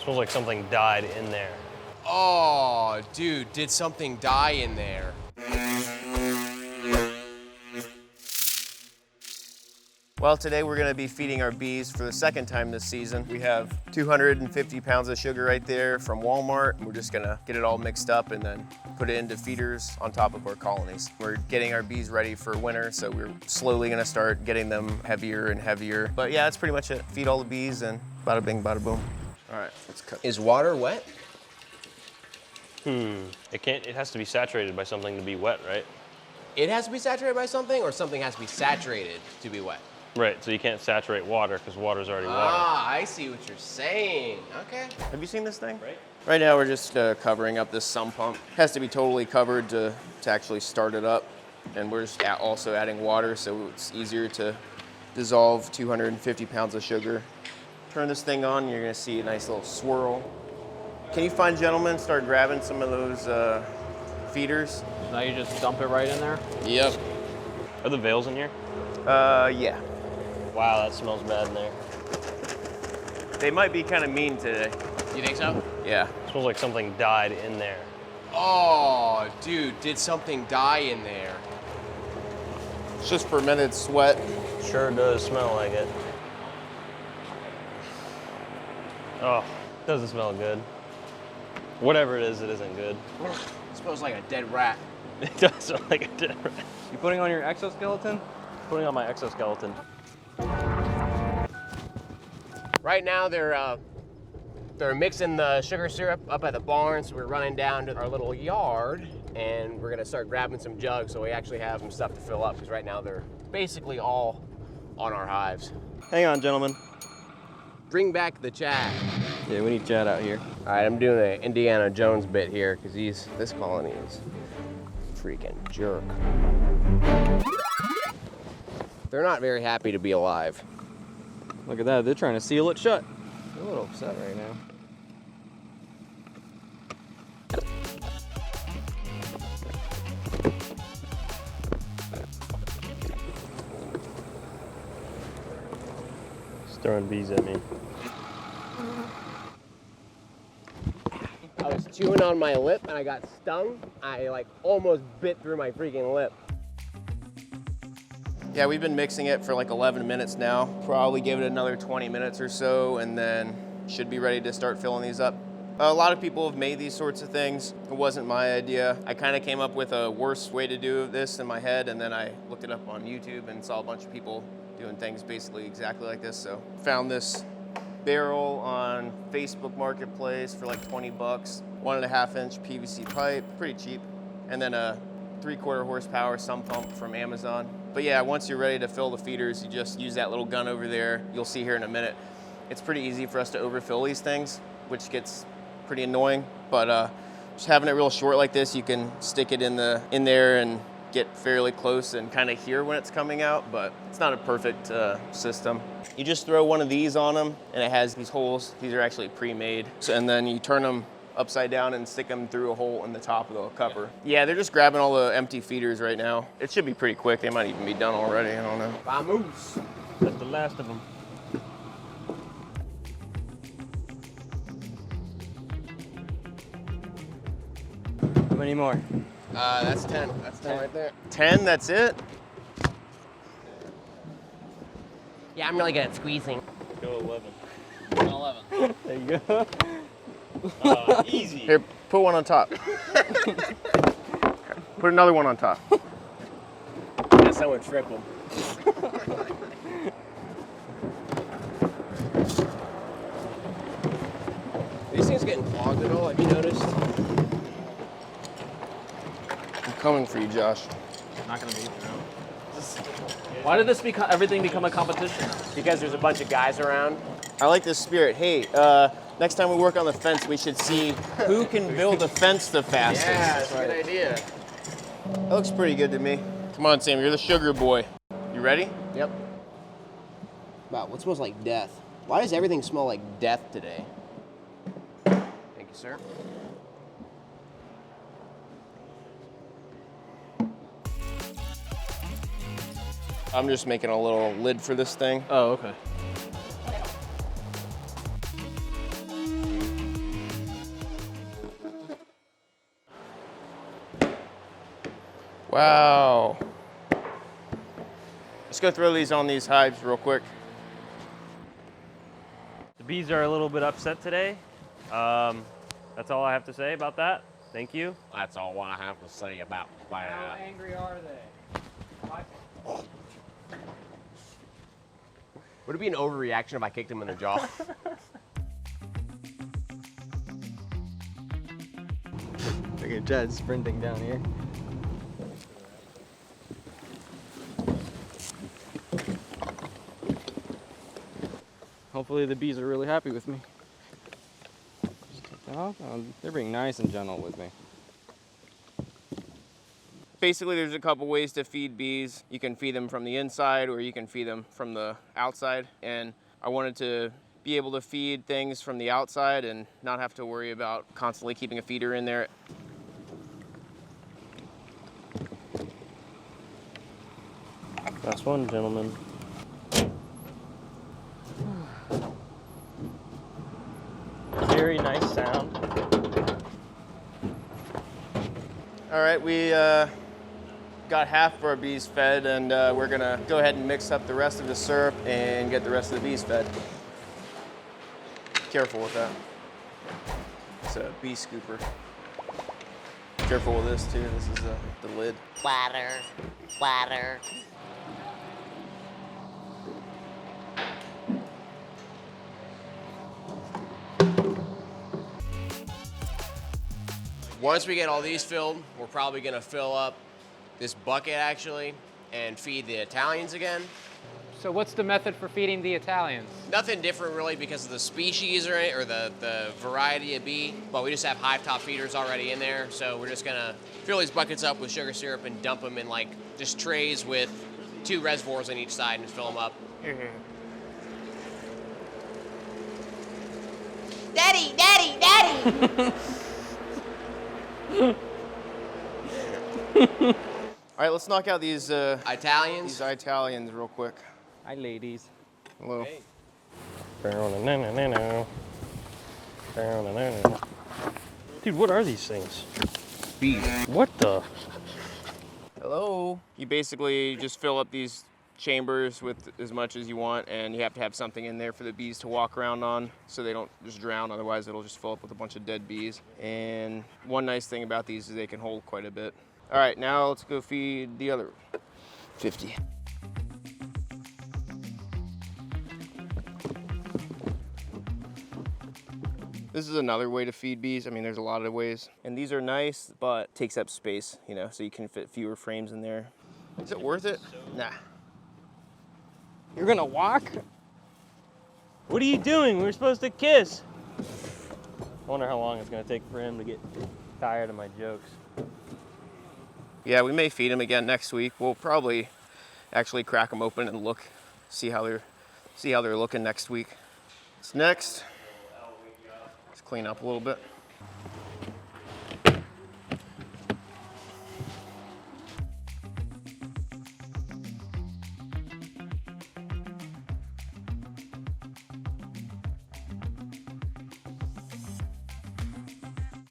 Smells like something died in there. Oh, dude, did something die in there? Well, today we're gonna be feeding our bees for the second time this season. We have 250 pounds of sugar right there from Walmart. We're just gonna get it all mixed up and then put it into feeders on top of our colonies. We're getting our bees ready for winter, so we're slowly gonna start getting them heavier and heavier. But yeah, that's pretty much it. Feed all the bees and bada bing, bada boom. All right, let's cut. Is water wet? It has to be saturated by something to be wet, right? It has to be saturated by something, or something has to be saturated to be wet? Right, so you can't saturate water because water's already water. Ah, I see what you're saying. Okay. Have you seen this thing? Right. Right now we're just covering up this sump pump. It has to be totally covered to actually start it up. And we're just also adding water so it's easier to dissolve 250 pounds of sugar. Turn this thing on, you're gonna see a nice little swirl. Can you find gentlemen start grabbing some of those feeders? Now you just dump it right in there? Yep. Are the veils in here? Yeah. Wow, that smells bad in there. They might be kind of mean today. You think so? Yeah. Smells like something died in there. Oh, dude, did something die in there? It's just fermented sweat. Sure does smell like it. Oh, doesn't smell good. Whatever it isn't good. It smells like a dead rat. It does smell like a dead rat. You putting on your exoskeleton? Putting on my exoskeleton. Right now they're mixing the sugar syrup up at the barn, so we're running down to our little yard and we're gonna start grabbing some jugs so we actually have some stuff to fill up, because right now they're basically all on our hives. Hang on, gentlemen. Bring back the Chad. Yeah, we need Chad out here. All right, I'm doing the Indiana Jones bit here because this colony is a freaking jerk. They're not very happy to be alive. Look at that, they're trying to seal it shut. They're a little upset right now. It's throwing bees at me. I was chewing on my lip and I got stung. I like almost bit through my freaking lip. Yeah, we've been mixing it for like 11 minutes now. Probably give it another 20 minutes or so and then should be ready to start filling these up. A lot of people have made these sorts of things. It wasn't my idea. I kind of came up with a worse way to do this in my head, and then I looked it up on YouTube and saw a bunch of people doing things basically exactly like this. So found this barrel on Facebook Marketplace for like 20 bucks, 1.5 inch PVC pipe, pretty cheap, and then a 3/4 horsepower sump pump from Amazon. But yeah, once you're ready to fill the feeders, you just use that little gun over there. You'll see here in a minute. It's pretty easy for us to overfill these things, which gets pretty annoying. But just having it real short like this, you can stick it in there and get fairly close and kind of hear when it's coming out, but it's not a perfect system. You just throw one of these on them and it has these holes. These are actually pre-made. And then you turn them upside down and stick them through a hole in the top of the cover. Yeah, they're just grabbing all the empty feeders right now. It should be pretty quick. They might even be done already, I don't know. Vamos. That's the last of them. How many more? That's 10. That's 10 right there. 10, that's it? Yeah, I'm really good at squeezing. Go 11. 11. There you go. Easy. Here, put one on top. Put another one on top. That's how it's triple. These things getting clogged at all, have you noticed? I'm coming for you, Josh. Not gonna be, no. Why did everything become a competition? Because there's a bunch of guys around. I like this spirit. Hey, next time we work on the fence, we should see who can build a fence the fastest. Yeah, that's a good idea. That looks pretty good to me. Come on, Sam, you're the sugar boy. You ready? Yep. Wow, what smells like death? Why does everything smell like death today? Thank you, sir. I'm just making a little lid for this thing. Oh, okay. Wow. Let's go throw these on these hives real quick. The bees are a little bit upset today. That's all I have to say about that. Thank you. That's all I have to say about that. How angry are they? Would it be an overreaction if I kicked him in the jaw? Look at Jed sprinting down here. Hopefully the bees are really happy with me. Oh, they're being nice and gentle with me. Basically, there's a couple ways to feed bees. You can feed them from the inside or you can feed them from the outside. And I wanted to be able to feed things from the outside and not have to worry about constantly keeping a feeder in there. Last one, gentlemen. Very nice sound. All right, we got half of our bees fed, and we're gonna go ahead and mix up the rest of the syrup and get the rest of the bees fed. Careful with that. It's a bee scooper. Careful with this too. This is the lid. Water, water. Once we get all these filled, we're probably gonna fill up this bucket actually and feed the Italians again. So what's the method for feeding the Italians? Nothing different really because of the species or the variety of bee, but we just have hive top feeders already in there. So we're just gonna fill these buckets up with sugar syrup and dump them in like just trays with 2 reservoirs on each side and just fill them up. Daddy, daddy, daddy! All right, let's knock out these Italians. Italians real quick. Hi, ladies. Hello. Hey. Dude, what are these things? Bees. What the? Hello. You basically just fill up these chambers with as much as you want, and you have to have something in there for the bees to walk around on so they don't just drown, otherwise it'll just fill up with a bunch of dead bees. And one nice thing about these is they can hold quite a bit. All right, now let's go feed the other 50. This is another way to feed bees. I mean, there's a lot of ways. And these are nice, but takes up space, you know, so you can fit fewer frames in there. Is it worth it? Nah. You're gonna walk? What are you doing? We were supposed to kiss. I wonder how long it's gonna take for him to get tired of my jokes. Yeah, we may feed them again next week. We'll probably actually crack them open and look, see how they're looking next week. What's next? Let's clean up a little bit.